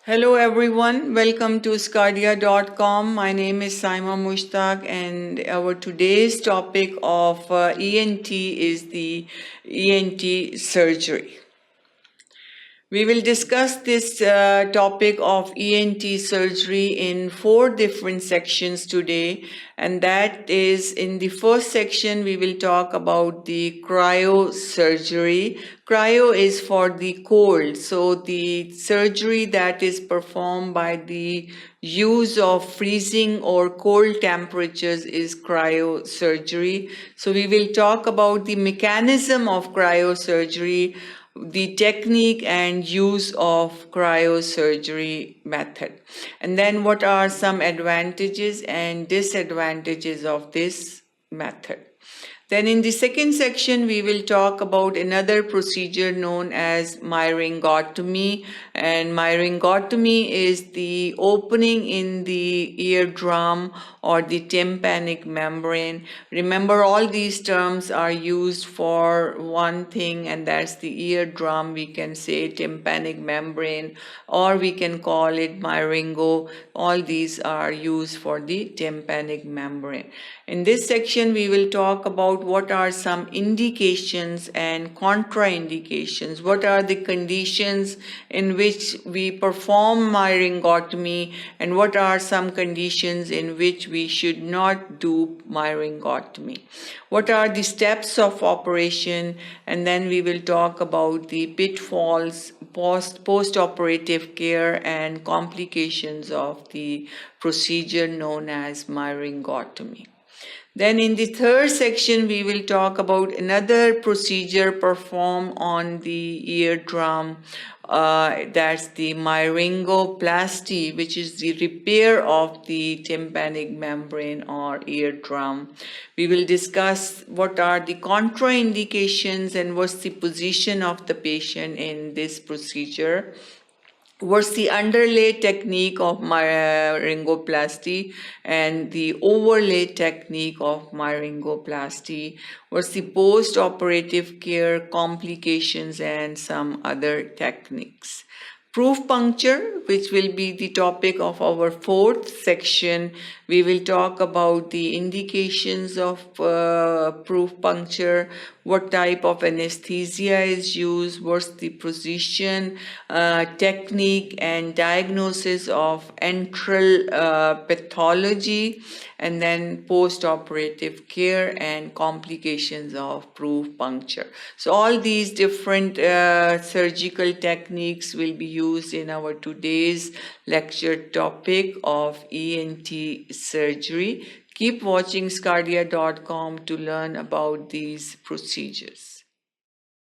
Hello everyone, welcome to sqadia.com. My name is Saima Mushtaq and our today's topic of ENT is the ENT surgery. We will discuss this topic of ENT surgery in 4 different sections today, and that is in the first section we will talk about the cryosurgery. Cryo is for the cold, so the surgery that is performed by the use of freezing or cold temperatures is cryosurgery. So we will talk about the mechanism of cryosurgery, the technique and use of cryosurgery method, and then what are some advantages and disadvantages of this method. Then in the second section, we will talk about another procedure known as myringotomy. And myringotomy is the opening in the eardrum or the tympanic membrane. Remember, all these terms are used for one thing, and that's the eardrum. We can say tympanic membrane, or we can call it myringo. All these are used for the tympanic membrane. In this section, we will talk about what are some indications and contraindications. What are the conditions in which we perform myringotomy, and what are some conditions in which we should not do myringotomy. What are the steps of operation, and then we will talk about the pitfalls, post-operative care and complications of the procedure known as myringotomy. Then in the third section, we will talk about another procedure performed on the eardrum. That's the myringoplasty, which is the repair of the tympanic membrane or eardrum. We will discuss what are the contraindications and what's the position of the patient in this procedure. What's the underlay technique of myringoplasty and the overlay technique of myringoplasty? What's the post-operative care, complications, and some other techniques? Proof puncture, which will be the topic of our fourth section. We will talk about the indications of proof puncture, what type of anesthesia is used, what's the position, technique and diagnosis of antral pathology, and then post-operative care and complications of proof puncture. So all these different surgical techniques will be used in our today's lecture topic of ENT surgery. Keep watching sqadia.com to learn about these procedures.